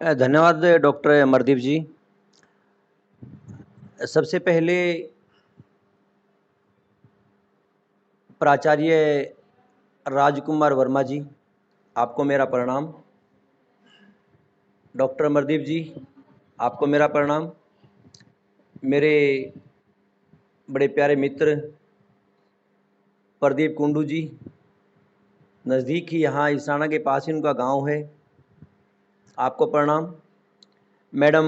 धन्यवाद डॉक्टर अमरदीप जी। सबसे पहले प्राचार्य राजकुमार वर्मा जी, आपको मेरा प्रणाम। डॉक्टर अमरदीप जी, आपको मेरा प्रणाम। मेरे बड़े प्यारे मित्र प्रदीप कुंडू जी, नज़दीक ही यहाँ इसाना के पास ही उनका गांव है, आपको प्रणाम। मैडम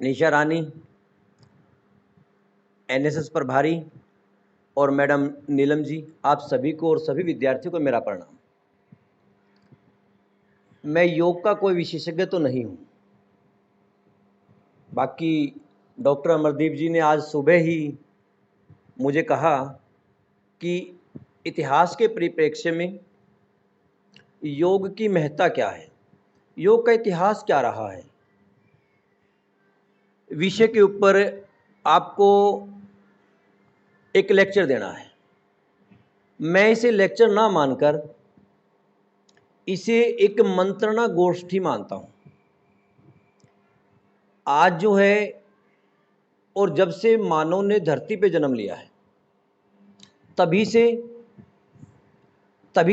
निशा रानी, एनएसएस प्रभारी, और मैडम नीलम जी, आप सभी को और सभी विद्यार्थियों को मेरा प्रणाम। मैं योग का कोई विशेषज्ञ तो नहीं हूँ, बाकी डॉक्टर अमरदीप जी ने आज सुबह ही मुझे कहा कि इतिहास के परिप्रेक्ष्य में योग की महत्ता क्या है, योग का इतिहास क्या रहा है, विषय के ऊपर आपको एक लेक्चर देना है। मैं इसे लेक्चर ना मानकर इसे एक मंत्रणा गोष्ठी मानता हूँ। आज जो है, और जब से मानव ने धरती पे जन्म लिया है, तभी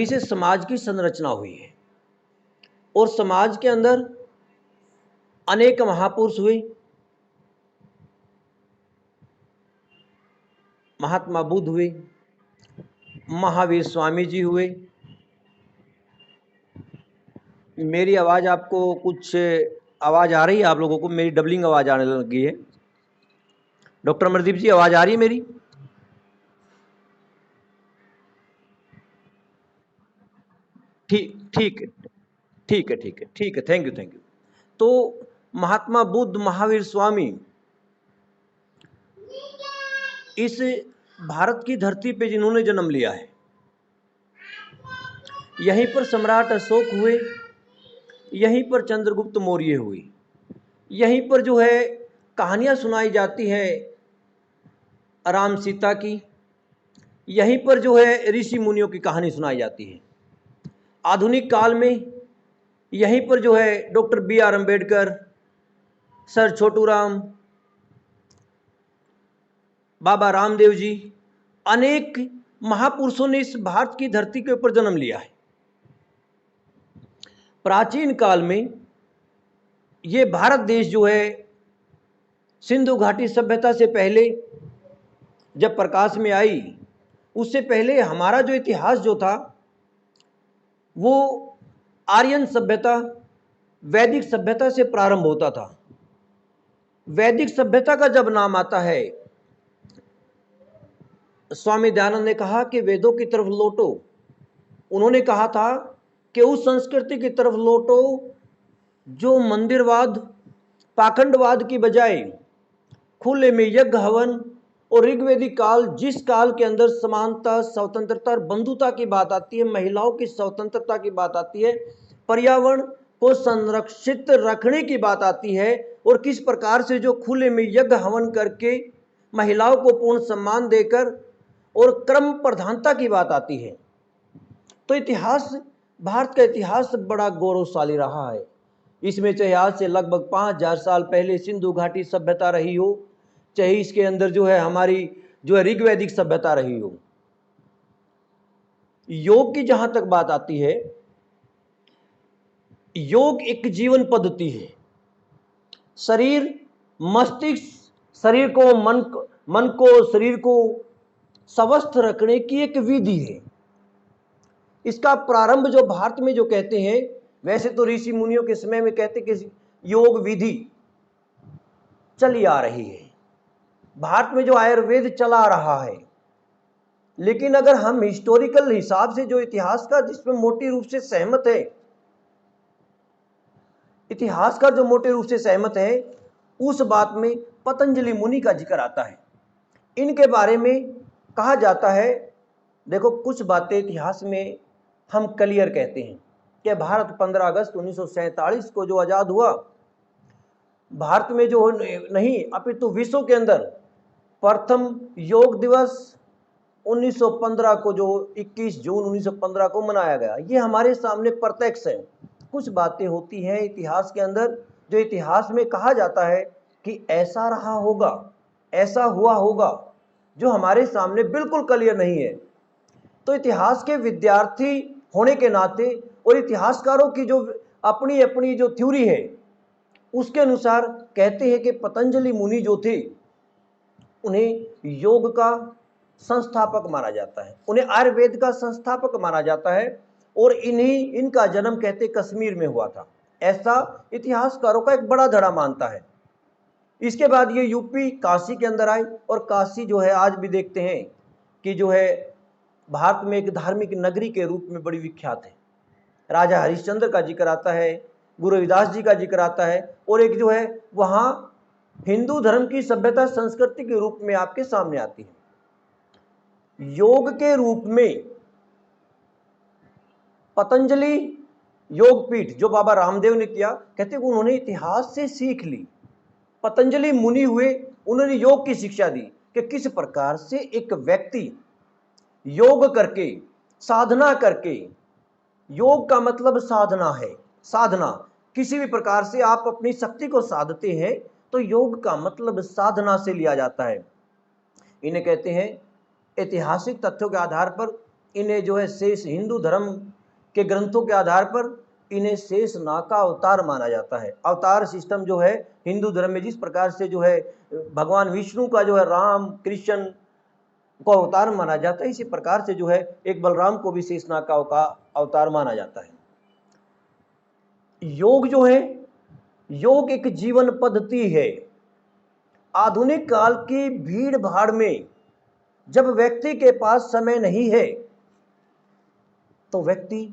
से समाज की संरचना हुई है, और समाज के अंदर अनेक महापुरुष हुए। महात्मा बुद्ध हुए, महावीर स्वामी जी हुए। मेरी आवाज़ आपको कुछ आवाज़ आ रही है? आप लोगों को मेरी डबलिंग आवाज़ आने लगी है। डॉक्टर अमरदीप जी, आवाज़ आ रही है मेरी? ठीक ठीक है, ठीक है, ठीक है, ठीक है, थैंक यू, थैंक यू। तो महात्मा बुद्ध, महावीर स्वामी इस भारत की धरती पे जिन्होंने जन्म लिया है, यहीं पर सम्राट अशोक हुए, यहीं पर चंद्रगुप्त मौर्य हुए, यहीं पर जो है कहानियां सुनाई जाती है राम सीता की, यहीं पर जो है ऋषि मुनियों की कहानी सुनाई जाती है। आधुनिक काल में यहीं पर जो है doctor B.R. Ambedkar, sir Chhotu Ram, Baba Ramdev ji, अनेक महापुरुषों ने इस भारत की धरती के ऊपर जन्म लिया है। प्राचीन काल में ये भारत देश जो है सिंधु घाटी सभ्यता से पहले जब प्रकाश में आई, उससे पहले हमारा जो इतिहास जो था वो आर्यन सभ्यता, वैदिक सभ्यता से प्रारंभ होता था। वैदिक सभ्यता का जब नाम आता है, स्वामी दयानंद ने कहा कि वेदों की तरफ लौटो। उन्होंने कहा था कि उस संस्कृति की तरफ लौटो जो मंदिरवाद, पाखंडवाद की बजाय खुले में यज्ञ हवन और ऋग्वेदिक काल, जिस काल के अंदर समानता, स्वतंत्रता और बंधुता की बात आती है, महिलाओं की स्वतंत्रता की बात आती है, पर्यावरण को संरक्षित रखने की बात आती है, और किस प्रकार से जो खुले में यज्ञ हवन करके महिलाओं को पूर्ण सम्मान देकर और क्रम प्रधानता की बात आती है। तो इतिहास, भारत का इतिहास बड़ा गौरवशाली रहा है। इसमें चाहे आज से लगभग 5000 साल पहले सिंधु घाटी सभ्यता रही हो, चाहे इसके अंदर जो है हमारी जो है ऋग्वैदिक सभ्यता रही हो। योग की जहां तक बात आती है, योग एक जीवन पद्धति है। शरीर, मस्तिष्क, शरीर को, मन को, शरीर को स्वस्थ रखने की एक विधि है। इसका प्रारंभ जो भारत में जो कहते हैं, वैसे तो ऋषि मुनियों के समय में कहते कि योग विधि चली आ रही है, भारत में जो आयुर्वेद चला रहा है। लेकिन अगर हम हिस्टोरिकल हिसाब से जो इतिहास का जिसमें मोटे रूप से सहमत है, इतिहास का जो मोटे रूप से सहमत है, उस बात में पतंजलि मुनि का जिक्र आता है। इनके बारे में कहा जाता है, देखो कुछ बातें इतिहास में हम क्लियर कहते हैं कि भारत 15 अगस्त 1947 को जो आज़ाद हुआ, भारत में जो नहीं अपितु विश्व के अंदर प्रथम योग दिवस 1915 को, जो 21 जून 1915 को मनाया गया, ये हमारे सामने प्रत्यक्ष है। कुछ बातें होती हैं इतिहास के अंदर जो इतिहास में कहा जाता है कि ऐसा रहा होगा, ऐसा हुआ होगा, जो हमारे सामने बिल्कुल क्लियर नहीं है। तो इतिहास के विद्यार्थी होने के नाते और इतिहासकारों की जो अपनी अपनी जो थ्योरी है उसके अनुसार कहते हैं कि पतंजलि मुनि जो थे उन्हें योग का संस्थापक माना जाता है, उन्हें आयुर्वेद का संस्थापक माना जाता है और इनका जन्म कहते कश्मीर में हुआ था, ऐसा इतिहासकारों का एक बड़ा धड़ा मानता है। इसके बाद ये यूपी काशी के अंदर आए और काशी जो है आज भी देखते हैं कि जो है भारत में एक धार्मिक नगरी के रूप में बड़ी विख्यात है। राजा हरिश्चंद्र का जिक्र आता है, गुरु रविदास जी का जिक्र आता है और एक जो है वहाँ हिंदू धर्म की सभ्यता संस्कृति के रूप में आपके सामने आती है। योग के रूप में पतंजलि योग पीठ जो बाबा रामदेव ने किया, कहते हैं उन्होंने इतिहास से सीख ली। पतंजलि मुनि हुए, उन्होंने योग की शिक्षा दी कि किस प्रकार से एक व्यक्ति योग करके साधना करके, योग का मतलब साधना है, साधना किसी भी प्रकार से आप अपनी शक्ति को साधते हैं तो योग का मतलब साधना से लिया जाता है। इन्हें कहते हैं ऐतिहासिक तथ्यों के आधार पर, इन्हें जो है शेष हिंदू धर्म के ग्रंथों के आधार पर इन्हें शेष नाग का अवतार माना जाता है। अवतार सिस्टम जो है हिंदू धर्म में जिस प्रकार से जो है भगवान विष्णु का जो है राम कृष्ण को अवतार माना जाता है, इसी प्रकार से जो है एक बलराम को भी शेषनाग का अवतार माना जाता है। योग जो है, योग एक जीवन पद्धति है। आधुनिक काल की भीड़ भाड़ में जब व्यक्ति के पास समय नहीं है तो व्यक्ति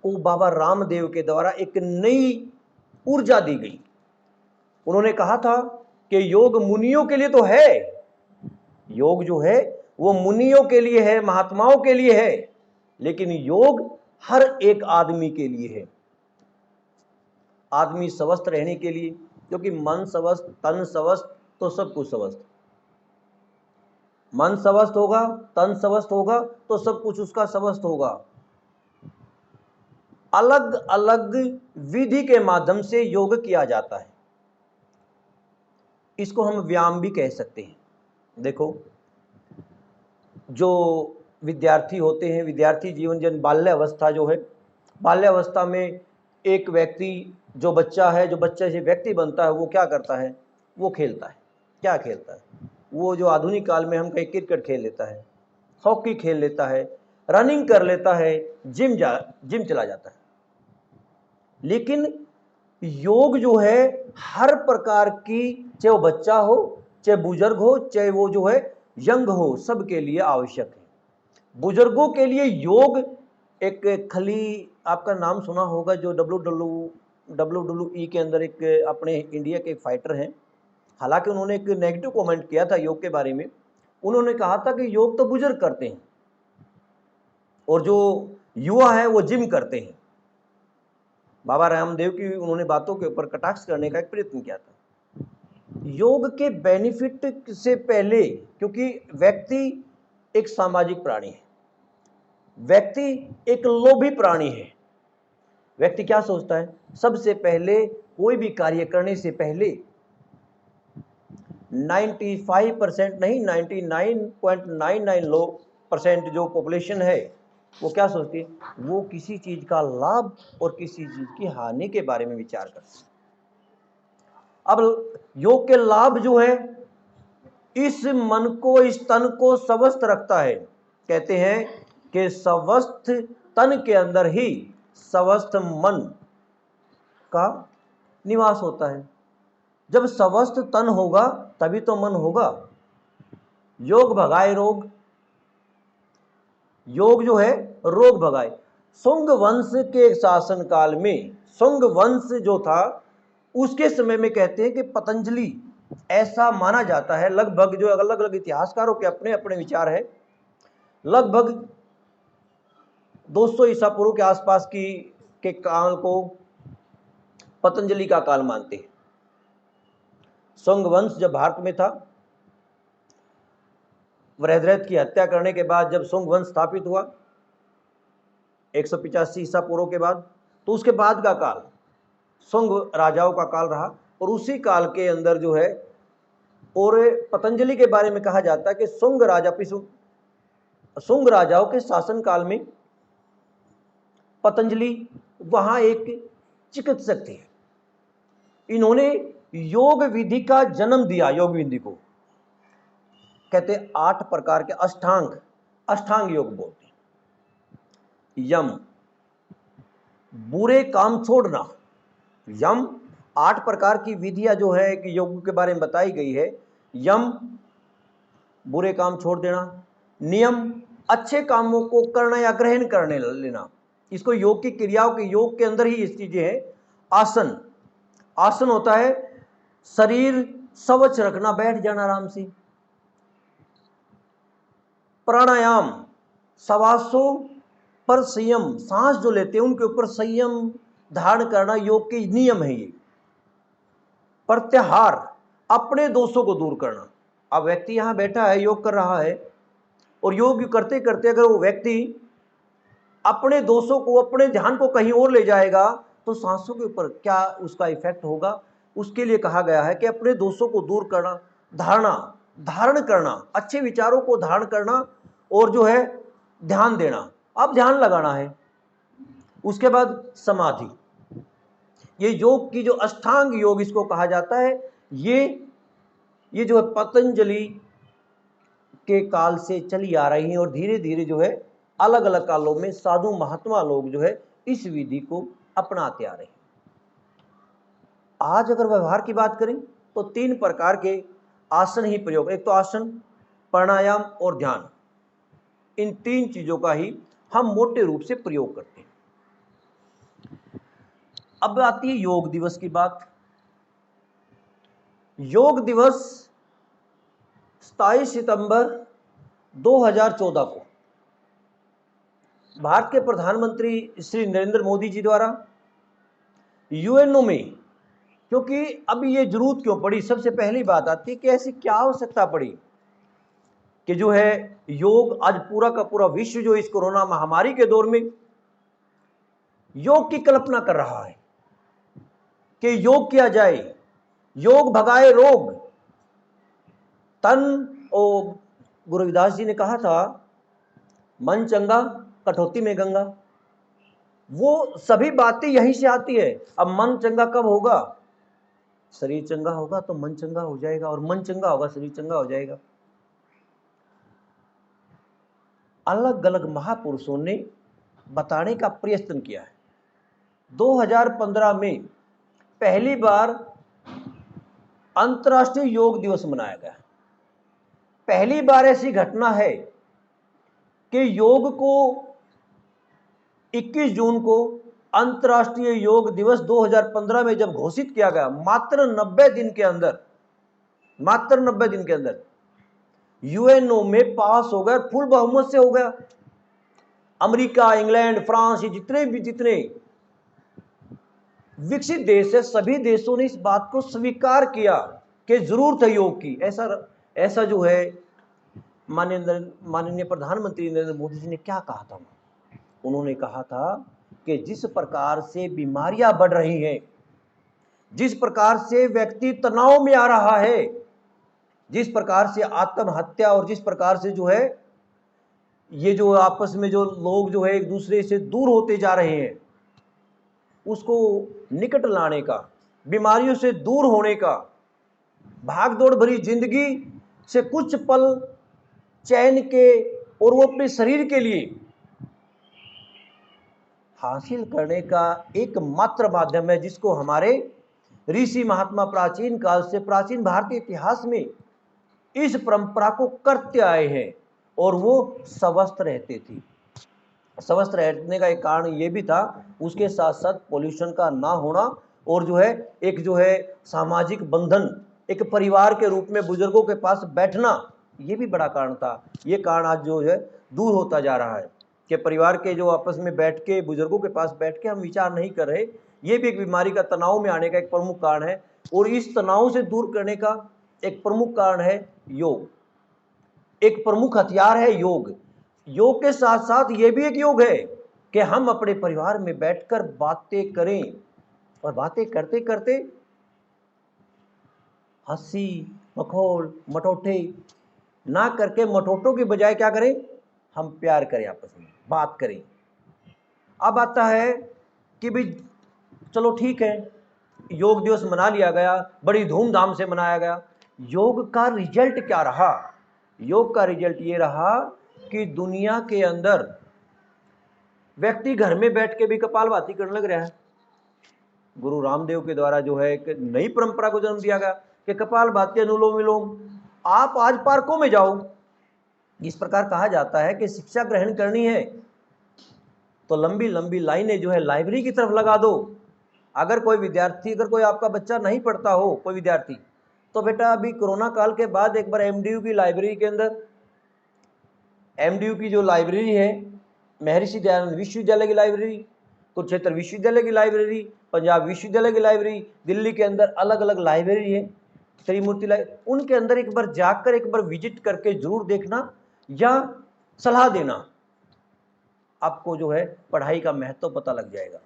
को बाबा रामदेव के द्वारा एक नई ऊर्जा दी गई। उन्होंने कहा था कि योग मुनियों के लिए तो है, योग जो है वो मुनियों के लिए है, महात्माओं के लिए है, लेकिन योग हर एक आदमी के लिए है। आदमी स्वस्थ रहने के लिए, क्योंकि मन स्वस्थ तन स्वस्थ तो सब कुछ स्वस्थ। मन स्वस्थ होगा, तन स्वस्थ होगा तो सब कुछ उसका स्वस्थ होगा। अलग अलग विधि के माध्यम से योग किया जाता है, इसको हम व्यायाम भी कह सकते हैं। देखो, जो विद्यार्थी होते हैं, विद्यार्थी जीवन जन बाल्यावस्था जो है, बाल्यावस्था में एक व्यक्ति जो बच्चा है, जो बच्चे से व्यक्ति बनता है, वो क्या करता है, वो खेलता है। क्या खेलता है वो? जो आधुनिक काल में हम कहीं क्रिकेट खेल लेता है, हॉकी खेल लेता है, रनिंग कर लेता है, जिम चला जाता है। लेकिन योग जो है हर प्रकार की, चाहे वो बच्चा हो, चाहे बुजुर्ग हो, चाहे वो जो है यंग हो, सबके लिए आवश्यक है। बुजुर्गों के लिए योग एक खली, आपका नाम सुना होगा, जो WWE के अंदर एक अपने इंडिया के फाइटर हैं, हालांकि उन्होंने एक नेगेटिव कमेंट किया था योग के बारे में। उन्होंने कहा था कि योग तो बुजुर्ग करते हैं और जो युवा है वो जिम करते हैं। बाबा रामदेव की उन्होंने बातों के ऊपर कटाक्ष करने का एक प्रयत्न किया था। योग के बेनिफिट से पहले, क्योंकि व्यक्ति एक सामाजिक प्राणी है, व्यक्ति एक लोभी प्राणी है। व्यक्ति क्या सोचता है? सबसे पहले कोई भी कार्य करने से पहले 95% नहीं, 99.99% जो पॉपुलेशन है वो क्या सोचती है? वो किसी चीज का लाभ और किसी चीज की हानि के बारे में विचार करती है। अब योग के लाभ जो है, इस मन को, इस तन को स्वस्थ रखता है। कहते हैं कि स्वस्थ तन के अंदर ही स्वस्थ मन का निवास होता है। जब स्वस्थ तन होगा तभी तो मन होगा। योग भगाए रोग, योग जो है रोग भगाए। शुंग वंश के शासन काल में, शुंग वंश जो था उसके समय में कहते हैं कि पतंजलि, ऐसा माना जाता है, लगभग जो अलग अलग इतिहासकारों के अपने अपने विचार है, लगभग 200 ईसा पूर्व के आसपास के काल को पतंजलि का काल मानते हैं। शुंग वंश जब भारत में था, वृहद्रथ की हत्या करने के बाद जब शुंग वंश स्थापित हुआ 185 ईसा पूर्व के बाद, तो उसके बाद का काल शुंग राजाओं का काल रहा, और उसी काल के अंदर जो है, और पतंजलि के बारे में कहा जाता है कि शुंग राजाओं के शासन काल में पतंजलि वहां एक चिकित्सक थे। इन्होंने योग विधि का जन्म दिया। योग विधि को कहते 8 प्रकार के अष्टांग योग बोलते हैं। यम, बुरे काम छोड़ना। यम 8 प्रकार की विधियां जो है कि योग के बारे में बताई गई है। यम, बुरे काम छोड़ देना। नियम, अच्छे कामों को करना या ग्रहण करने लेना। इसको योग की क्रियाओं के योग के अंदर ही इस चीजें हैं। आसन, आसन होता है शरीर स्वच्छ रखना, बैठ जाना आराम से। प्राणायाम, श्वासों पर संयम, सांस जो लेते हैं उनके ऊपर संयम धारण करना योग के नियम है ये। प्रत्याहार, अपने दोषों को दूर करना। अब व्यक्ति यहां बैठा है, योग कर रहा है, और योग करते करते अगर वो व्यक्ति अपने दोषों को, अपने ध्यान को कहीं और ले जाएगा तो सांसों के ऊपर क्या उसका इफेक्ट होगा। उसके लिए कहा गया है कि अपने दोषों को दूर करना, धारण करना, अच्छे विचारों को धारण करना, और जो है ध्यान देना। अब ध्यान लगाना है। उसके बाद समाधि। ये योग की जो अष्टांग योग इसको कहा जाता है। ये जो है पतंजलि के काल से चली आ रही है, और धीरे धीरे जो है अलग अलग कालों में साधु महात्मा लोग जो है इस विधि को अपनाते आ रहे हैं। आज अगर व्यवहार की बात करें तो 3 प्रकार के आसन ही प्रयोग। एक तो आसन, प्राणायाम और ध्यान। इन 3 चीजों का ही हम मोटे रूप से प्रयोग करते हैं। अब आती है योग दिवस की बात। योग दिवस 27 सितंबर 2014 को भारत के प्रधानमंत्री श्री नरेंद्र मोदी जी द्वारा यूएनओ में, क्योंकि अब ये जरूरत क्यों पड़ी, सबसे पहली बात आती है कि ऐसी क्या आवश्यकता पड़ी कि जो है योग आज पूरा का पूरा विश्व जो इस कोरोना महामारी के दौर में योग की कल्पना कर रहा है कि योग किया जाए, योग भगाए रोग तन। और गुरु रविदास जी ने कहा था, मन चंगा कठौती में गंगा। वो सभी बातें यहीं से आती है। अब मन चंगा कब होगा? शरीर चंगा होगा तो मन चंगा हो जाएगा, और मन चंगा होगा शरीर चंगा हो जाएगा। अलग अलग महापुरुषों ने बताने का प्रयत्न किया है। 2015 में पहली बार अंतर्राष्ट्रीय योग दिवस मनाया गया। पहली बार ऐसी घटना है कि योग को 21 जून को अंतर्राष्ट्रीय योग दिवस 2015 में जब घोषित किया गया, मात्र 90 दिन के अंदर यूएनओ में पास हो गया, फुल बहुमत से हो गया। अमेरिका, इंग्लैंड, फ्रांस, ये जितने विकसित देश है, सभी देशों ने इस बात को स्वीकार किया कि जरूरत है योग की। ऐसा जो है माननीय प्रधानमंत्री नरेंद्र मोदी जी ने क्या कहा था? उन्होंने कहा था कि जिस प्रकार से बीमारियां बढ़ रही हैं, जिस प्रकार से व्यक्ति तनाव में आ रहा है, जिस प्रकार से आत्महत्या, और जिस प्रकार से जो है ये जो आपस में जो लोग जो है एक दूसरे से दूर होते जा रहे हैं, उसको निकट लाने का, बीमारियों से दूर होने का, भागदौड़ भरी जिंदगी से कुछ पल चैन के और वो अपने शरीर के लिए हासिल करने का एकमात्र माध्यम है, जिसको हमारे ऋषि महात्मा प्राचीन काल से, प्राचीन भारतीय इतिहास में इस परंपरा को करते आए हैं, और वो स्वस्थ रहते थे। स्वस्थ रहने का एक कारण ये भी था, उसके साथ साथ पोल्यूशन का ना होना, और जो है एक जो है सामाजिक बंधन, एक परिवार के रूप में बुजुर्गों के पास बैठना, ये भी बड़ा कारण था। ये कारण आज जो है दूर होता जा रहा है कि परिवार के जो आपस में बैठ के, बुजुर्गों के पास बैठ के हम विचार नहीं कर रहे। ये भी एक बीमारी का, तनाव में आने का एक प्रमुख कारण है, और इस तनाव से दूर करने का एक प्रमुख कारण है योग। एक प्रमुख हथियार है योग। योग के साथ साथ ये भी एक योग है कि हम अपने परिवार में बैठकर बातें करें, और बातें करते करते हंसी मखौल मटोटे ना करके मटोटों की बजाय क्या करें, हम प्यार करें, आपस में बात करें। अब आता है कि भाई चलो ठीक है, योग दिवस मना लिया गया, बड़ी धूमधाम से मनाया गया। योग का रिजल्ट क्या रहा? योग का रिजल्ट ये रहा कि दुनिया के अंदर व्यक्ति घर में बैठ के भी कपालभाति करने लग रहा है। गुरु रामदेव के द्वारा जो है एक नई परंपरा को जन्म दिया गया कि कपालभाति अनुलोम विलोम। आप आज पार्कों में जाओ, इस प्रकार कहा जाता है कि शिक्षा ग्रहण करनी है तो लंबी लंबी लाइनें जो है लाइब्रेरी की तरफ लगा दो। अगर कोई विद्यार्थी, अगर कोई आपका बच्चा नहीं पढ़ता हो, कोई विद्यार्थी, तो बेटा अभी कोरोना काल के बाद एक बार एमडीयू की लाइब्रेरी के अंदर, एमडीयू की जो लाइब्रेरी है, महर्षि दयानंद विश्वविद्यालय की लाइब्रेरी, कुरुक्षेत्र विश्वविद्यालय की लाइब्रेरी, पंजाब विश्वविद्यालय की लाइब्रेरी, दिल्ली के अंदर अलग अलग लाइब्रेरी है, त्रिमूर्ति लाइब्रेरी, उनके अंदर एक बार जाकर एक बार विजिट करके जरूर देखना या सलाह देना, आपको जो है पढ़ाई का महत्व पता लग जाएगा।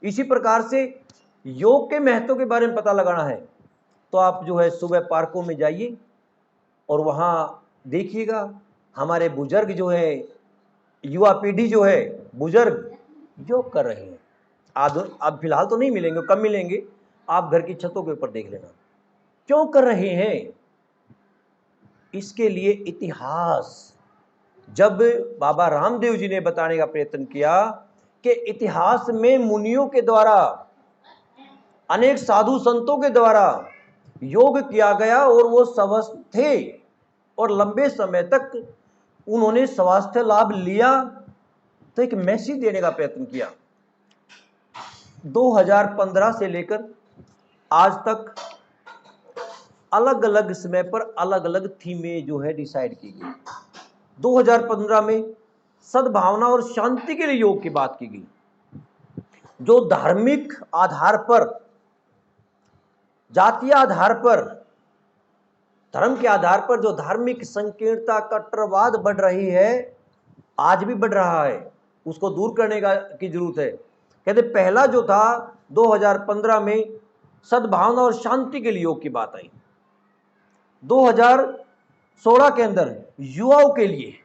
इसी प्रकार से योग के महत्व के बारे में पता लगाना है तो आप जो है सुबह पार्कों में जाइए और वहाँ देखिएगा हमारे बुजुर्ग जो है, युवा पीढ़ी जो है, बुजुर्ग योग कर रहे हैं। अब फिलहाल तो नहीं मिलेंगे, कम मिलेंगे, आप घर की छतों के ऊपर देख लेना। क्यों कर रहे हैं? इसके लिए इतिहास, जब बाबा रामदेव जी ने बताने का प्रयत्न किया कि इतिहास में मुनियों के द्वारा, अनेक साधु संतों के द्वारा योग किया गया और वो स्वस्थ थे और लंबे समय तक उन्होंने स्वास्थ्य लाभ लिया, तो एक मैसेज देने का प्रयत्न किया। 2015 से लेकर आज तक अलग अलग समय पर अलग अलग थीमें जो है डिसाइड की गई। 2015 में सद्भावना और शांति के लिए योग की बात की गई, जो धार्मिक आधार पर, जातीय आधार पर, धर्म के आधार पर जो धार्मिक संकीर्णता, कट्टरवाद बढ़ रही है, आज भी बढ़ रहा है, उसको दूर करने की जरूरत है। कहते पहला जो था 2015 में सद्भावना और शांति के लिए योग की बात आई। 2016 के अंदर युवाओं के लिए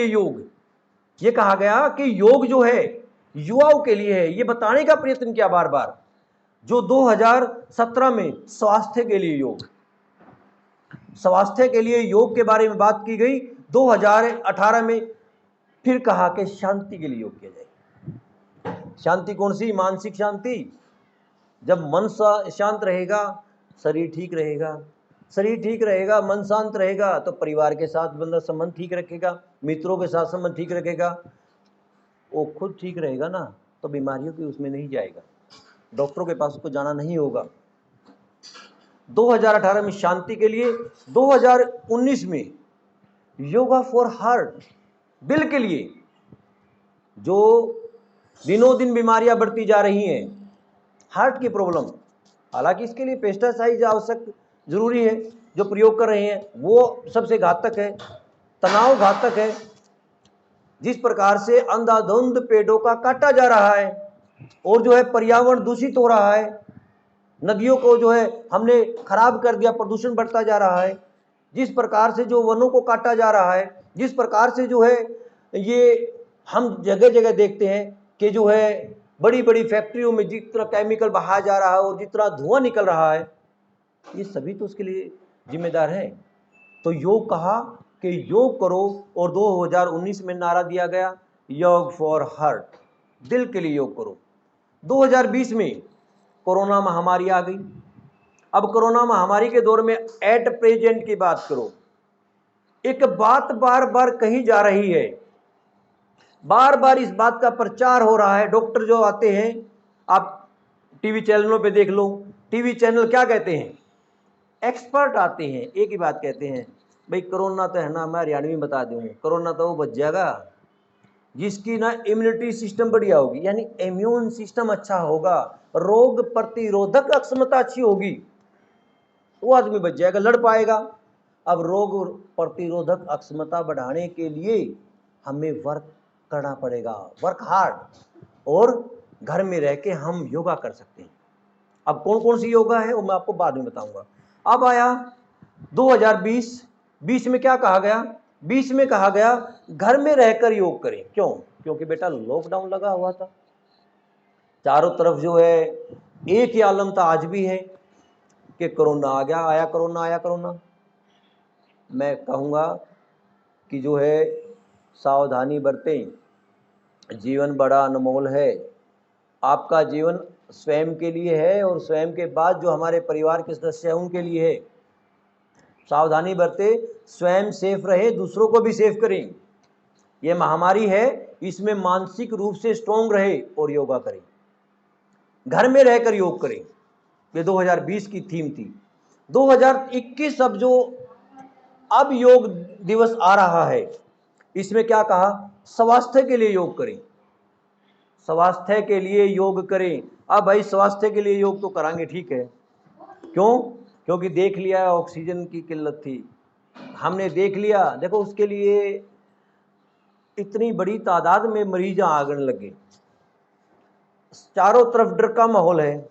योग, ये कहा गया कि योग जो है युवाओं के लिए है, ये बताने का प्रयत्न किया बार बार। जो 2017 में स्वास्थ्य के लिए योग, स्वास्थ्य के लिए योग के बारे में बात की गई। 2018 में फिर कहा कि शांति के लिए योग किया जाए। शांति कौन सी? मानसिक शांति। जब मन शांत रहेगा, शरीर ठीक रहेगा, शरीर ठीक रहेगा, मन शांत रहेगा, तो परिवार के साथ बंदा संबंध ठीक रखेगा, मित्रों के साथ संबंध ठीक रखेगा, वो खुद ठीक रहेगा ना, तो बीमारियों की उसमें नहीं जाएगा, डॉक्टरों के पास उसको जाना नहीं होगा। 2018 में शांति के लिए, 2019 में योगा फॉर हार्ट, दिल के लिए, जो दिनों दिन बीमारियां बढ़ती जा रही हैं, हार्ट की प्रॉब्लम, हालांकि इसके लिए पेस्टिसाइड आवश्यक जरूरी है, जो प्रयोग कर रहे हैं वो सबसे घातक है, तनाव घातक है। जिस प्रकार से अंधाधुंध पेड़ों का काटा जा रहा है और जो है पर्यावरण दूषित हो रहा है, नदियों को जो है हमने खराब कर दिया, प्रदूषण बढ़ता जा रहा है, जिस प्रकार से जो वनों को काटा जा रहा है, जिस प्रकार से जो है ये हम जगह जगह देखते हैं कि जो है बड़ी बड़ी फैक्ट्रियों में जितना केमिकल बहाया जा रहा है और जितना धुआं निकल रहा है, ये सभी तो उसके लिए जिम्मेदार है। तो योग कहा कि योग करो, और 2019 में नारा दिया गया योग फॉर हार्ट, दिल के लिए योग करो। 2020 में कोरोना महामारी आ गई। अब कोरोना महामारी के दौर में एट प्रेजेंट की बात करो, एक बात बार बार कही जा रही है, बार बार इस बात का प्रचार हो रहा है। डॉक्टर जो आते हैं, आप टीवी चैनलों पे देख लो, टीवी चैनल क्या कहते हैं, एक्सपर्ट आते हैं, एक ही बात कहते हैं, भाई कोरोना तो है ना, मैं हरियाणवी में बता दूँ, कोरोना तो वो बच जाएगा जिसकी ना इम्यूनिटी सिस्टम बढ़िया होगी, यानी इम्यून सिस्टम अच्छा होगा, रोग प्रतिरोधक क्षमता अच्छी होगी, वो आदमी बच जाएगा, लड़ पाएगा। अब रोग प्रतिरोधक क्षमता बढ़ाने के लिए हमें वर्क करना पड़ेगा, वर्क हार्ड, और घर में रह के हम योगा कर सकते हैं। अब कौन कौन सी योगा है वो मैं आपको बाद में बताऊंगा। अब आया 2020 में क्या कहा गया? 20 में कहा गया घर में रहकर योग करें। क्यों? क्योंकि बेटा लॉकडाउन लगा हुआ था, चारों तरफ जो है एक ही आलम था, आज भी है कि कोरोना आ गया, आया कोरोना, आया कोरोना। मैं कहूँगा कि जो है सावधानी बरतें, जीवन बड़ा अनमोल है। आपका जीवन स्वयं के लिए है और स्वयं के बाद जो हमारे परिवार के सदस्य हैं उनके लिए है। सावधानी बरते, स्वयं सेफ रहे, दूसरों को भी सेफ करें। ये महामारी है, इसमें मानसिक रूप से स्ट्रोंग रहे और योगा करें, घर में रहकर योग करें। ये 2020 की थीम थी। 2021 अब योग दिवस आ रहा है, इसमें क्या कहा? स्वास्थ्य के लिए योग करें, स्वास्थ्य के लिए योग करें। अब भाई स्वास्थ्य के लिए योग तो कराएंगे, ठीक है, क्यों? क्योंकि देख लिया ऑक्सीजन की किल्लत थी, हमने देख लिया, देखो उसके लिए इतनी बड़ी तादाद में मरीज आने लगे, चारों तरफ डर का माहौल है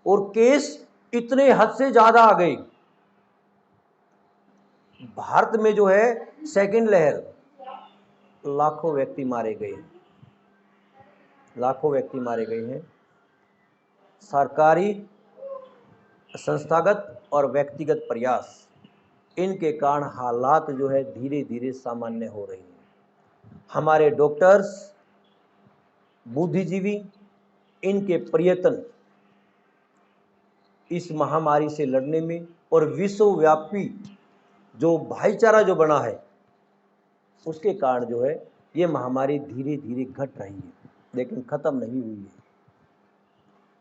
और केस इतने हद से ज्यादा आ गए। भारत में जो है सेकंड लहर, लाखों व्यक्ति मारे गए, लाखों व्यक्ति मारे गए हैं। सरकारी, संस्थागत और व्यक्तिगत प्रयास, इनके कारण हालात जो है धीरे धीरे सामान्य हो रही हैं। हमारे डॉक्टर्स, बुद्धिजीवी, इनके प्रयत्न इस महामारी से लड़ने में और विश्वव्यापी जो भाईचारा जो बना है उसके कारण जो है ये महामारी धीरे धीरे घट रही है, लेकिन खत्म नहीं हुई है।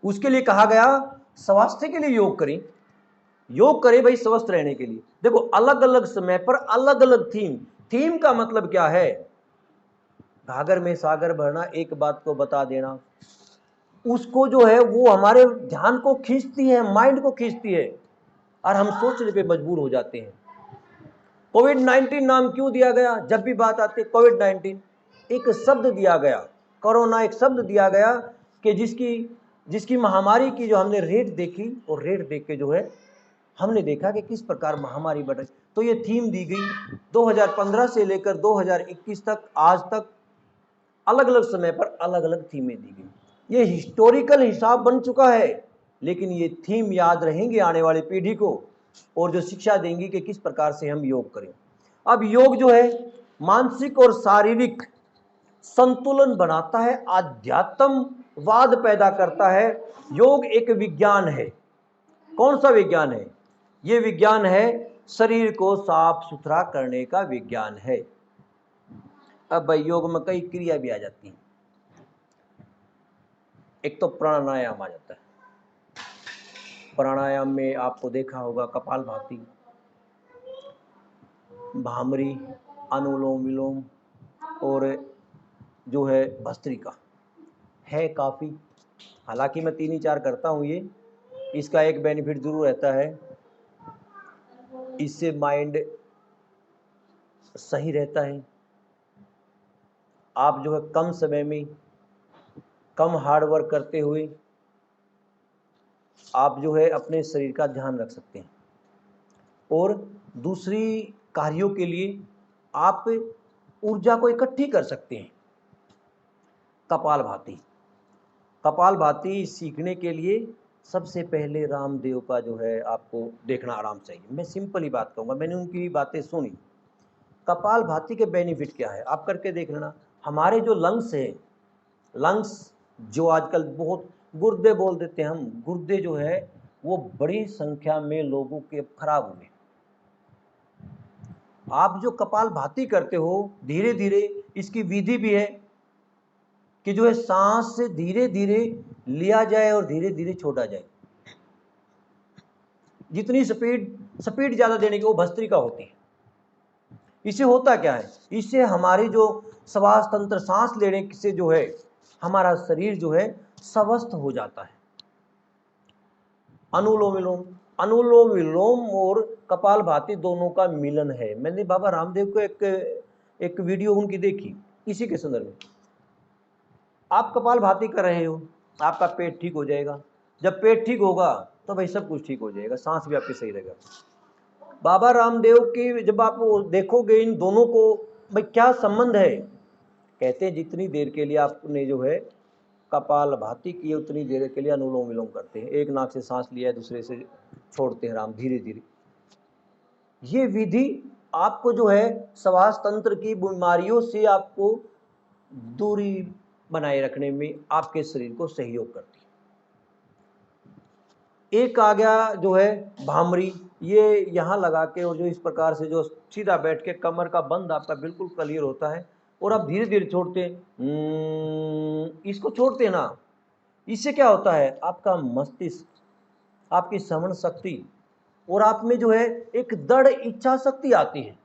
उसके लिए कहा गया स्वास्थ्य के लिए योग करें, योग करें भाई स्वस्थ रहने के लिए। देखो अलग अलग समय पर अलग अलग थीम का मतलब क्या है? घाघर में सागर भरना, एक बात को बता देना, उसको जो है वो हमारे ध्यान को खींचती है, माइंड को खींचती है और हम सोचने पे मजबूर हो जाते हैं। कोविड-19 नाम क्यों दिया गया? जब भी बात आती है कोविड-19, एक शब्द दिया गया, कोरोना एक शब्द दिया गया कि जिसकी महामारी की जो हमने रेट देखी और रेट देख के जो है हमने देखा कि किस प्रकार महामारी बढ़ रही, तो ये थीम दी गई। 2015 से लेकर 2021 तक, आज तक अलग अलग समय पर अलग अलग थीमें दी गई। ये हिस्टोरिकल हिसाब बन चुका है, लेकिन ये थीम याद रहेंगी आने वाली पीढ़ी को और जो शिक्षा देंगी कि किस प्रकार से हम योग करें। अब योग जो है मानसिक और शारीरिक संतुलन बनाता है, आध्यात्मवाद पैदा करता है। योग एक विज्ञान है। कौन सा विज्ञान है? ये विज्ञान है शरीर को साफ सुथरा करने का विज्ञान है। अब भाई योग में कई क्रिया भी आ जाती हैं। एक तो प्राणायाम आ जाता है। प्राणायाम में आपको देखा होगा कपालभाति, भामरी, अनुलोम विलोम और जो है भस्त्रिका है काफ़ी। हालांकि मैं 3 ही 4 करता हूँ। ये इसका एक बेनिफिट जरूर रहता है, इससे माइंड सही रहता है। आप जो है कम समय में कम हार्ड वर्क करते हुए आप जो है अपने शरीर का ध्यान रख सकते हैं और दूसरी कार्यों के लिए आप ऊर्जा को इकट्ठी कर सकते हैं। कपालभाति, कपालभाति सीखने के लिए सबसे पहले रामदेव का जो है आपको देखना आराम चाहिए। मैं सिंपल ही बात कहूँगा, मैंने उनकी बातें सुनी। कपालभाति के बेनिफिट क्या है आप करके देख लेना। हमारे जो लंग्स है, लंग्स जो आजकल बहुत गुर्दे बोल देते हैं हम, गुर्दे जो है वो बड़ी संख्या में लोगों के खराब हुए। आप जो कपालभाति करते हो धीरे धीरे, इसकी विधि भी है कि जो है सांस से धीरे धीरे लिया जाए और धीरे धीरे छोड़ा जाए। जितनी स्पीड ज्यादा देने की वो भस्त्रिका होती है। इससे होता क्या है? इससे हमारे जो श्वास तंत्र, सांस लेने से जो है हमारा शरीर जो है स्वस्थ हो जाता है। अनुलोम विलोम, अनुलोम विलोम और कपालभाति दोनों का मिलन है। मैंने बाबा रामदेव को एक वीडियो उनकी देखी इसी के संदर्भ में। आप कपालभाति कर रहे हो, आपका पेट ठीक हो जाएगा। जब पेट ठीक होगा तो भाई सब कुछ ठीक हो जाएगा, सांस भी आपकी सही रहेगा। बाबा रामदेव की जब आप देखोगे इन दोनों को, भाई क्या संबंध है, कहते हैं जितनी देर के लिए आपने जो है कपालभाति की उतनी देर के लिए अनुलोम विलोम करते हैं। एक नाक से सांस लिया है, दूसरे से छोड़ते हैं आराम धीरे धीरे। ये विधि आपको जो है श्वास तंत्र की बीमारियों से आपको दूरी बनाए रखने में आपके शरीर को सहयोग करती है। एक आ गया जो है भामरी, ये यहाँ लगा के और जो इस प्रकार से जो सीधा बैठ के कमर का बंद आपका बिल्कुल क्लियर होता है और आप धीरे धीरे छोड़ते हैं, इसको छोड़ते हैं ना, इससे क्या होता है आपका मस्तिष्क, आपकी श्रवण शक्ति और आप में जो है एक दृढ़ इच्छा शक्ति आती है।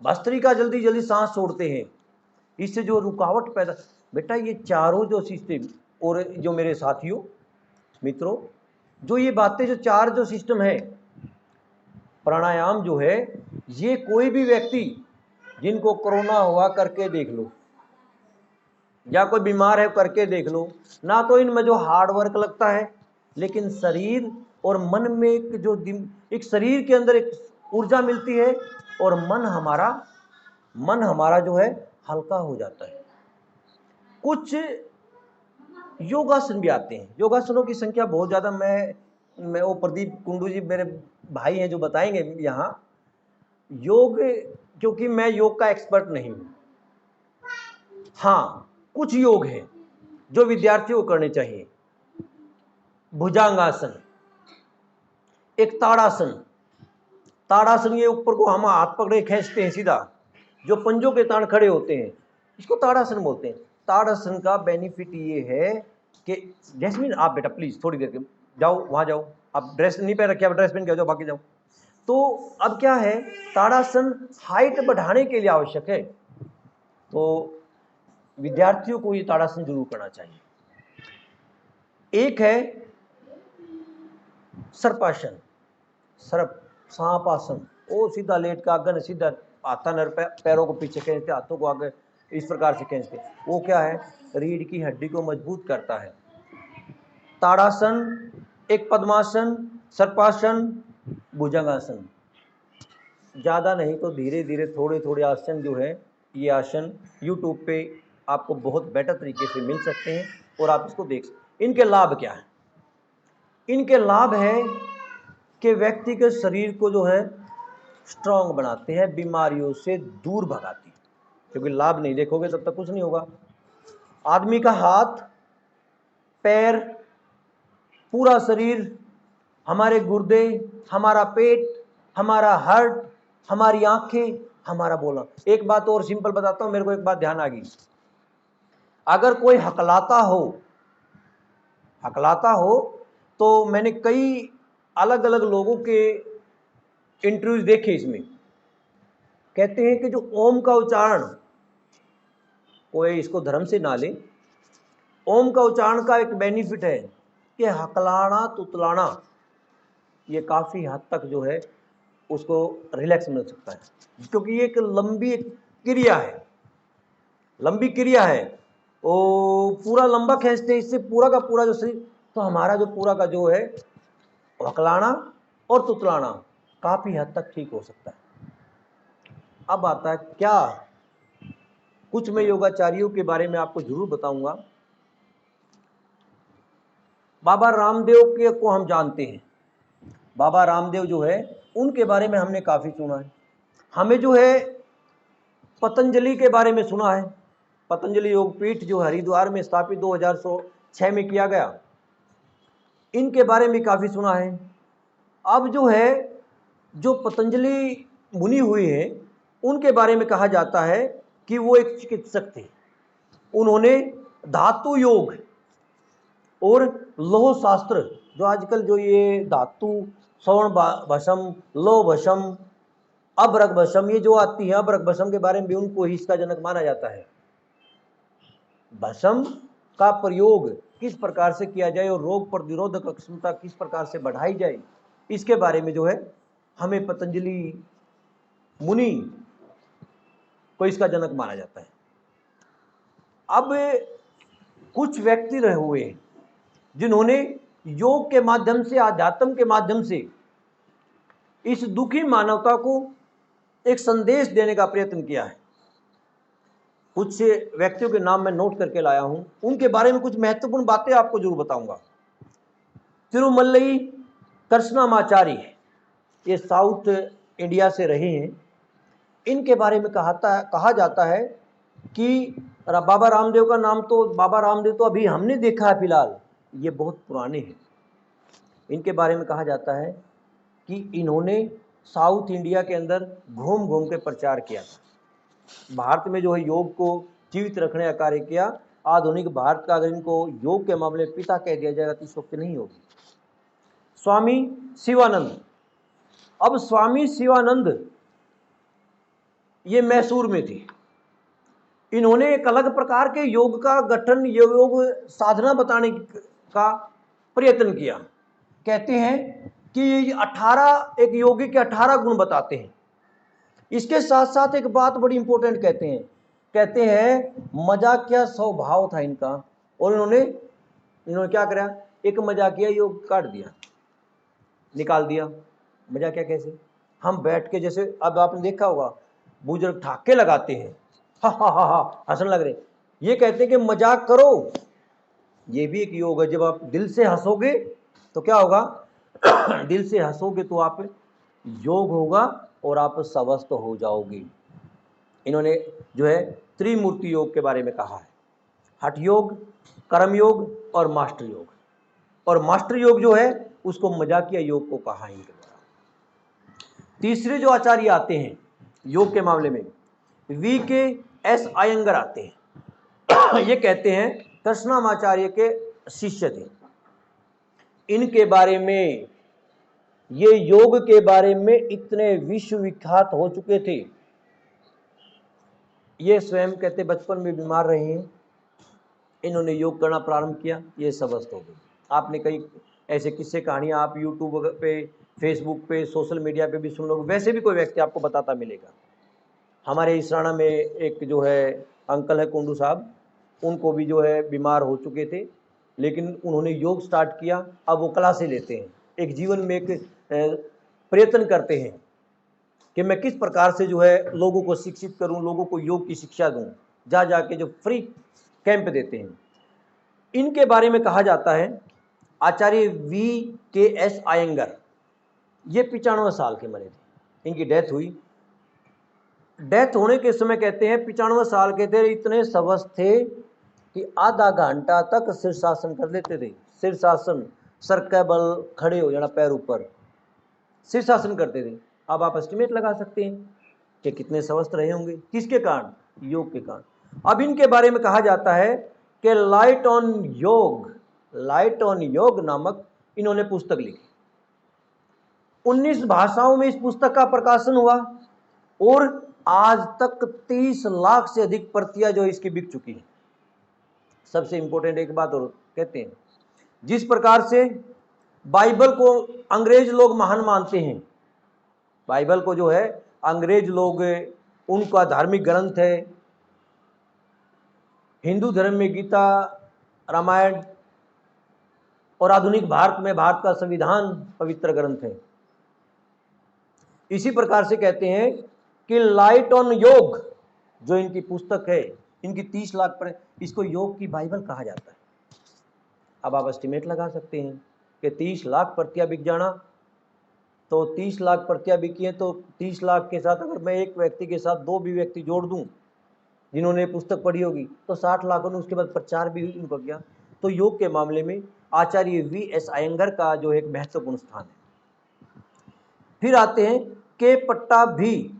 भस्त्रिका जल्दी जल्दी सांस छोड़ते हैं, इससे जो रुकावट पैदा, बेटा ये चारों जो सिस्टम और जो मेरे साथियों मित्रों, जो ये बातें जो चार जो सिस्टम है, प्राणायाम जो है, ये कोई भी व्यक्ति जिनको कोरोना हुआ करके देख लो, या कोई बीमार है करके देख लो ना, तो इनमें जो हार्ड वर्क लगता है, लेकिन शरीर और मन में एक शरीर के अंदर एक ऊर्जा मिलती है और मन हमारा जो है हल्का हो जाता है। कुछ योगासन भी आते हैं, योगासनों की संख्या बहुत ज़्यादा, मैं वो प्रदीप कुंडू जी मेरे भाई हैं जो बताएंगे यहाँ योग, क्योंकि मैं योग का एक्सपर्ट नहीं हूँ। हाँ, कुछ योग हैं जो विद्यार्थियों को करने चाहिए। भुजंगासन, एक ताड़ासन, ये ऊपर को हम हाथ पकड़े खींचते हैं सीधा, जो पंजों के ताड़ खड़े होते हैं, इसको ताड़ासन बोलते हैं। ताड़ासन का बेनिफिट ये है कि जैस्मिन आप बेटा प्लीज थोड़ी देर के जाओ, वहां जाओ, आप ड्रेस नहीं पहन रखी, आप ड्रेस पहन के जाओ, बाकी जाओ। तो अब क्या है, ताड़ासन हाइट बढ़ाने के लिए आवश्यक है, तो विद्यार्थियों को ये ताड़ासन जरूर करना चाहिए। एक है सर्पासन, सांपासन, वो सीधा लेट का आगे सीधा हाथा नर पैरों को पीछे खींचते, हाथों को आगे इस प्रकार से खींचते, वो क्या है रीढ़ की हड्डी को मजबूत करता है। ताड़ासन, एक पद्मासन, सर्पासन, भुजंगासन। ज़्यादा नहीं तो धीरे धीरे थोड़े थोड़े आसन जो है, ये आसन यूट्यूब पे आपको बहुत बेटर तरीके से मिल सकते हैं और आप इसको देख सकते। इनके लाभ क्या है, इनके लाभ है कि व्यक्ति के शरीर को जो है स्ट्रांग बनाते हैं, बीमारियों से दूर भगाती है, क्योंकि लाभ नहीं देखोगे तब तक कुछ नहीं होगा। आदमी का हाथ, पैर, पूरा शरीर, हमारे गुर्दे, हमारा पेट, हमारा हार्ट, हमारी आंखें, हमारा बोलना। एक बात और सिंपल बताता हूं, मेरे को एक बात ध्यान आ गई, अगर कोई हकलाता हो तो मैंने कई अलग अलग लोगों के इंटरव्यूज देखे, इसमें कहते हैं कि जो ओम का उच्चारण, कोई इसको धर्म से ना ले, ओम का उच्चारण का एक बेनिफिट है कि हकलाना तुतलाना, ये काफ़ी हद तक जो है उसको रिलैक्स मिल सकता है, क्योंकि ये एक लंबी क्रिया है, वो पूरा लंबा खींचते हैं, इससे पूरा का पूरा जो शरीर, तो हमारा जो पूरा का जो है हकलाना और तुतलाना काफ़ी हद तक ठीक हो सकता है। अब आता है क्या, कुछ मैं योगाचार्यों के बारे में आपको जरूर बताऊंगा। बाबा रामदेव के को हम जानते हैं, बाबा रामदेव जो है उनके बारे में हमने काफ़ी सुना है। हमें जो है पतंजलि के बारे में सुना है, पतंजलि योगपीठ जो हरिद्वार में स्थापित 2006 में किया गया, इनके बारे में काफ़ी सुना है। अब जो है जो पतंजलि मुनि हुए हैं, उनके बारे में कहा जाता है कि वो एक चिकित्सक थे। उन्होंने धातु योग और लौह शास्त्र, जो आजकल जो ये धातु स्वर्ण भस्म, लौह भस्म, अभ्रक भस्म, ये जो आती है अभ्रक भस्म के बारे में भी उनको ही इसका जनक माना जाता है। भस्म का प्रयोग किस प्रकार से किया जाए और रोग प्रतिरोधक क्षमता किस प्रकार से बढ़ाई जाए, इसके बारे में जो है हमें पतंजलि मुनि को इसका जनक माना जाता है। अब कुछ व्यक्ति रहे हुए हैं जिन्होंने योग के माध्यम से, आध्यात्म के माध्यम से इस दुखी मानवता को एक संदेश देने का प्रयत्न किया है। कुछ व्यक्तियों के नाम मैं नोट करके लाया हूं, उनके बारे में कुछ महत्वपूर्ण बातें आपको जरूर बताऊंगा। तिरुमलई कृष्णमाचार्य, ये साउथ इंडिया से रहे हैं। इनके बारे में कहा जाता है कि बाबा रामदेव का नाम तो, बाबा रामदेव तो अभी हमने देखा है फिलहाल, ये बहुत पुराने हैं। इनके बारे में कहा जाता है कि इन्होंने साउथ इंडिया के अंदर घूम घूम के प्रचार किया था। भारत में जो है योग को जीवित रखने का कार्य किया। आधुनिक भारत का अगर इनको योग के मामले में पिता कह दिया जाएगा तो इस नहीं होगी। स्वामी शिवानंद, अब स्वामी शिवानंद ये मैसूर में थे। इन्होंने एक अलग प्रकार के योग का गठन, योग साधना बताने का प्रयत्न किया। कहते हैं कि 18 एक योगी के 18 गुण बताते हैं। इसके साथ साथ एक बात बड़ी इंपॉर्टेंट कहते हैं मजाकिया स्वभाव था इनका, और इन्होंने क्या करा, एक मजाकिया योग काट दिया, निकाल दिया। मजाकिया कैसे? हम बैठ के, जैसे अब आपने देखा होगा बुजुर्ग ठाके लगाते हैं, हा हा हा हा, हंसने लग रहे, ये कहते हैं कि मजाक करो, ये भी एक योग है। जब आप दिल से हंसोगे तो क्या होगा? दिल से हंसोगे तो आप योग होगा और आप स्वस्थ हो जाओगे। इन्होंने जो है त्रिमूर्ति योग के बारे में कहा है, हठ योग, कर्म योग और मास्टर योग। और मास्टर योग जो है उसको मजाकिया योग को कहा इनके द्वारा। तीसरे जो आचार्य आते हैं योग के मामले में, VKS अयंगर आते हैं। ये कहते हैं कृष्णमाचार्य के शिष्य थे। इनके बारे में, ये योग के बारे में इतने विश्वविख्यात हो चुके थे। ये स्वयं कहते बचपन में बीमार रहे हैं, इन्होंने योग करना प्रारंभ किया, ये स्वस्थ हो गए। आपने कई ऐसे किस्से कहानियां आप यूट्यूब पे, फेसबुक पे, सोशल मीडिया पे भी सुन लोगे। वैसे भी कोई व्यक्ति आपको बताता मिलेगा। हमारे इसराना में एक जो है अंकल है कुंडू साहब, उनको भी जो है बीमार हो चुके थे, लेकिन उन्होंने योग स्टार्ट किया। अब वो क्लासें लेते हैं, एक जीवन में एक प्रयत्न करते हैं कि मैं किस प्रकार से जो है लोगों को शिक्षित करूं, लोगों को योग की शिक्षा दूं, जा जाके जो फ्री कैंप देते हैं। इनके बारे में कहा जाता है आचार्य VKS अयंगर, ये 95 साल के मरे थे। इनकी डेथ हुई। डेथ होने के समय कहते हैं 95 साल के थे, इतने स्वस्थ थे कि आधा घंटा तक शीर्षासन कर लेते थे। शीर्षासन, सर का बल खड़े हो जाना, पैर ऊपर, शीर्षासन करते थे। अब आप एस्टिमेट लगा सकते हैं कि कितने स्वस्थ रहे होंगे, किसके कारण? योग के कारण। अब इनके बारे में कहा जाता है कि लाइट ऑन योग नामक इन्होंने पुस्तक लिखी। 19 भाषाओं में इस पुस्तक का प्रकाशन हुआ और आज तक 30 लाख से अधिक प्रतियां जो इसकी बिक चुकी है। सबसे इंपॉर्टेंट एक बात और कहते हैं, जिस प्रकार से बाइबल को अंग्रेज लोग महान मानते हैं, बाइबल को जो है अंग्रेज लोग, उनका धार्मिक ग्रंथ है। हिंदू धर्म में गीता, रामायण, और आधुनिक भारत में भारत का संविधान पवित्र ग्रंथ है। इसी प्रकार से कहते हैं कि लाइट ऑन योग जो इनकी पुस्तक है, इनकी 30 लाख पर, इसको योग की बाइबल कहा जाता है। अब आप एस्टिमेट लगा सकते हैं कि 30 लाख प्रतियां बिक जाना, तो 30 लाख प्रतियां बिकी हैं, तो 30 लाख के साथ अगर मैं एक व्यक्ति के साथ 2 भी व्यक्ति जोड़ दूं जिन्होंने पुस्तक पढ़ी होगी, तो 60 लाख, और उसके बाद प्रचार भी उनका किया। तो योग के मामले में आचार्य VS अयंगर का जो एक महत्वपूर्ण स्थान है। फिर आते हैं के पट्टाभी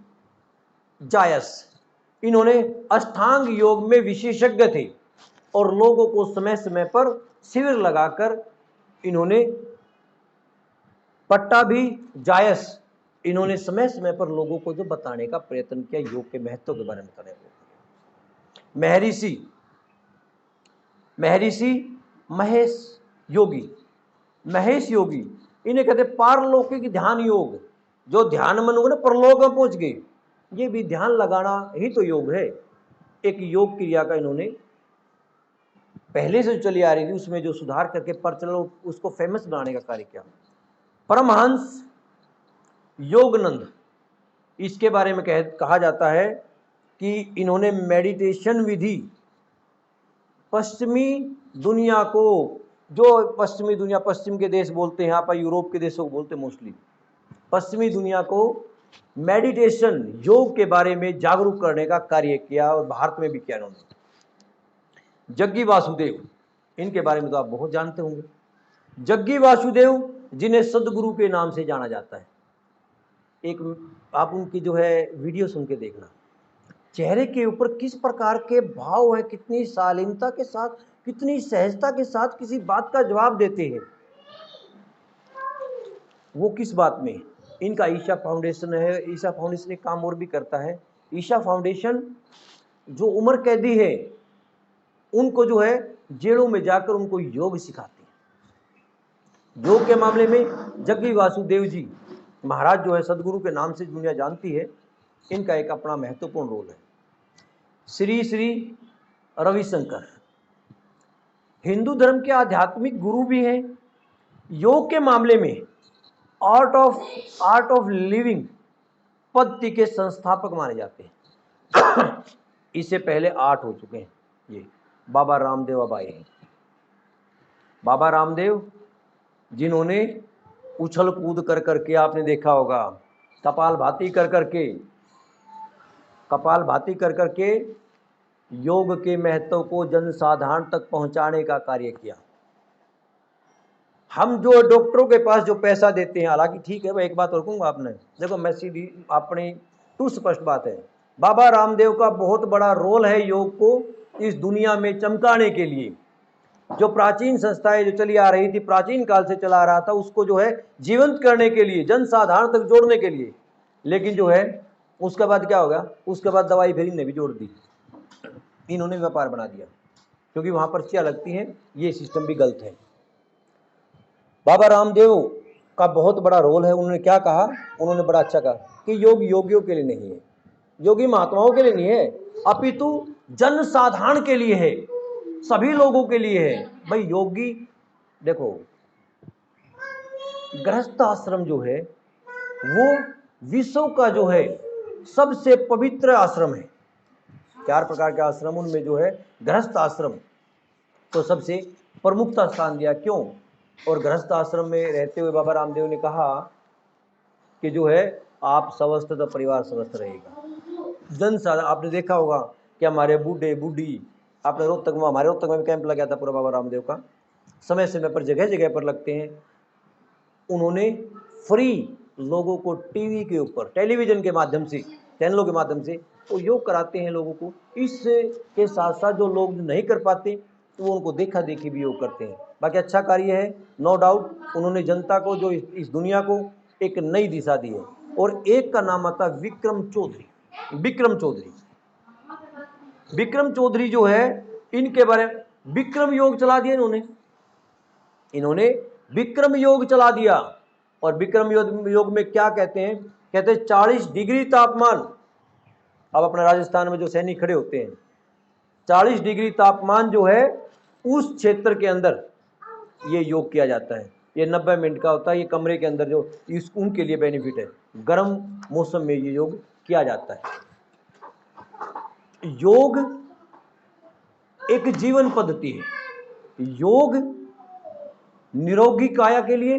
जायस, इन्होंने अष्टांग योग में विशेषज्ञ थे और लोगों को समय समय पर शिविर लगाकर इन्होंने, पट्टाभी जायस, इन्होंने समय समय पर लोगों को जो बताने का प्रयत्न किया, योग के महत्व के बारे में बताने। महर्षि महेश योगी, इन्हें कहते पारलौकिक ध्यान योग, जो ध्यान मन हो ना परलोक में पहुंच गए। ये भी ध्यान लगाना ही तो योग है। एक योग क्रिया का इन्होंने पहले से जो चली आ रही थी उसमें जो सुधार करके प्रचलन उसको फेमस बनाने का कार्य किया। परमहंस योगानंद, इसके बारे में कहा जाता है कि इन्होंने मेडिटेशन विधि पश्चिमी दुनिया को, जो पश्चिमी दुनिया, पश्चिम के देश बोलते हैं, यहाँ पर यूरोप के देशों को बोलते हैं मोस्टली, पश्चिमी दुनिया को मेडिटेशन योग के बारे में जागरूक करने का कार्य किया और भारत में भी किया इन्होंने। जग्गी वासुदेव, इनके बारे में तो आप बहुत जानते होंगे। जग्गी वासुदेव जिन्हें सदगुरु के नाम से जाना जाता है, एक आप उनकी जो है वीडियो सुन के देखना, चेहरे के ऊपर किस प्रकार के भाव है, कितनी शालीनता के साथ, कितनी सहजता के साथ किसी बात का जवाब देते हैं। वो किस बात में, इनका ईशा फाउंडेशन है। ईशा फाउंडेशन एक काम और भी करता है। ईशा फाउंडेशन जो उम्र कैदी है उनको जो है जेलों में जाकर उनको योग सिखाते हैं। योग के मामले में जग्गी वासुदेव जी महाराज जो है सदगुरु के नाम से दुनिया जानती है, इनका एक अपना महत्वपूर्ण रोल है। श्री श्री रविशंकर हिंदू धर्म के आध्यात्मिक गुरु भी हैं। योग के मामले में आर्ट ऑफ लिविंग पद्धति के संस्थापक माने जाते हैं। इससे पहले 8 हो चुके हैं। ये बाबा रामदेव अब आए हैं। बाबा रामदेव जिन्होंने उछल कूद कर करके, आपने देखा होगा, कपाल भाती कर करके योग के महत्व को जनसाधारण तक पहुंचाने का कार्य किया। हम जो डॉक्टरों के पास जो पैसा देते हैं, हालांकि ठीक है, मैं एक बात रखूंगा, आपने देखो, मैं सीधी अपनी टू स्पष्ट बात है, बाबा रामदेव का बहुत बड़ा रोल है योग को इस दुनिया में चमकाने के लिए। जो प्राचीन संस्थाएं जो चली आ रही थी, प्राचीन काल से चला आ रहा था, उसको जो है जीवंत करने के लिए, जनसाधारण तक जोड़ने के लिए। लेकिन जो है उसके बाद क्या होगा, उसके बाद दवाई फिर इन्हें भी जोड़ दी, इन्होंने व्यापार बना दिया, क्योंकि वहां पर्चियां लगती हैं। ये सिस्टम भी गलत है। बाबा रामदेव का बहुत बड़ा रोल है। उन्होंने क्या कहा, उन्होंने बड़ा अच्छा कहा कि योग योगियों के लिए नहीं है, योगी महात्माओं के लिए नहीं है, अपितु जनसाधारण के लिए है, सभी लोगों के लिए है। भाई योगी देखो, गृहस्थ आश्रम जो है वो विश्व का जो है सबसे पवित्र आश्रम है। 4 प्रकार के आश्रम, उनमें जो है गृहस्थ आश्रम तो सबसे प्रमुखता स्थान दिया। क्यों? और गृहस्थ आश्रम में रहते हुए बाबा रामदेव ने कहा कि जो है आप स्वस्थ तो परिवार स्वस्थ रहेगा। जनसाधारण, आपने देखा होगा कि हमारे बूढ़े बूढ़ी, आपने रोहतक में, हमारे रोहतक में भी कैंप लगा था पूरा बाबा रामदेव का, समय समय पर जगह जगह पर लगते हैं। उन्होंने फ्री लोगों को टीवी के ऊपर, टेलीविजन के माध्यम से, चैनलों के माध्यम से वो योग कराते हैं लोगों को। इसके साथ साथ जो लोग नहीं कर पाते तो वो उनको देखा देखी भी योग करते हैं। बाकी अच्छा कार्य है, नो डाउट। उन्होंने जनता को, जो इस दुनिया को एक नई दिशा दी है। और एक का नाम आता विक्रम चौधरी। विक्रम चौधरी जो है, इनके बारे में विक्रम योग चला दिया इन्होंने विक्रम योग चला दिया। और विक्रम योग में क्या कहते हैं, कहते हैं 40 डिग्री तापमान। अब अपने राजस्थान में जो सैनिक खड़े होते हैं, 40 डिग्री तापमान जो है उस क्षेत्र के अंदर ये योग किया जाता है। ये 90 मिनट का होता है। ये कमरे के अंदर जो उनके लिए बेनिफिट है, गर्म मौसम में ये योग किया जाता है। योग एक जीवन पद्धति है। योग निरोगी काया के लिए,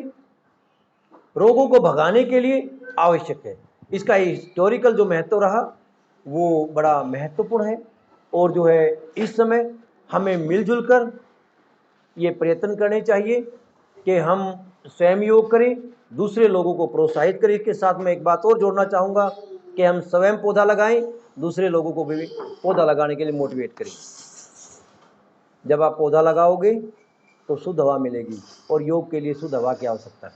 रोगों को भगाने के लिए आवश्यक है। इसका हिस्टोरिकल जो महत्व रहा वो बड़ा महत्वपूर्ण है। और जो है इस समय हमें मिलजुल कर ये प्रयत्न करने चाहिए कि हम स्वयं योग करें, दूसरे लोगों को प्रोत्साहित करें। इसके साथ मैं एक बात और जोड़ना चाहूँगा कि हम स्वयं पौधा लगाएं, दूसरे लोगों को भी पौधा लगाने के लिए मोटिवेट करें। जब आप पौधा लगाओगे तो शुद्ध हवा मिलेगी, और योग के लिए शुद्ध हवा की आवश्यकता है।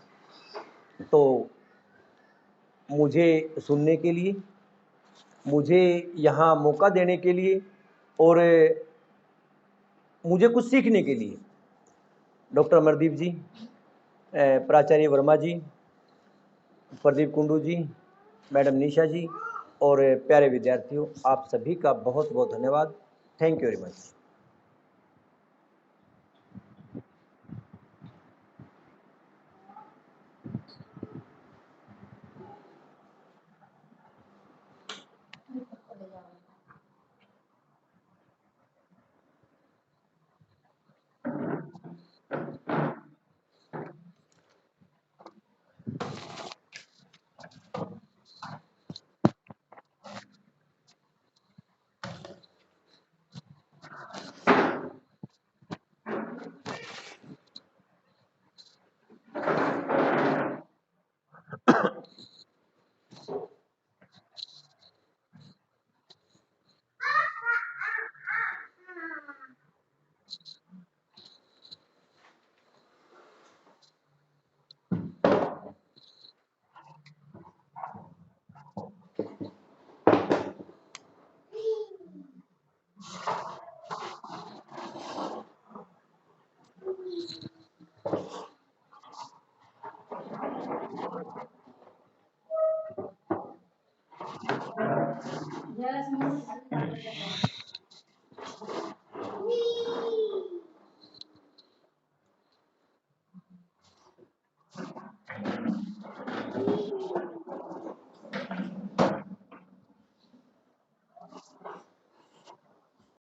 तो मुझे सुनने के लिए, मुझे यहाँ मौका देने के लिए, और मुझे कुछ सीखने के लिए डॉक्टर अमरदीप जी, प्राचार्य वर्मा जी, प्रदीप कुंडू जी, मैडम निशा जी और प्यारे विद्यार्थियों, आप सभी का बहुत बहुत धन्यवाद। Thank you very much.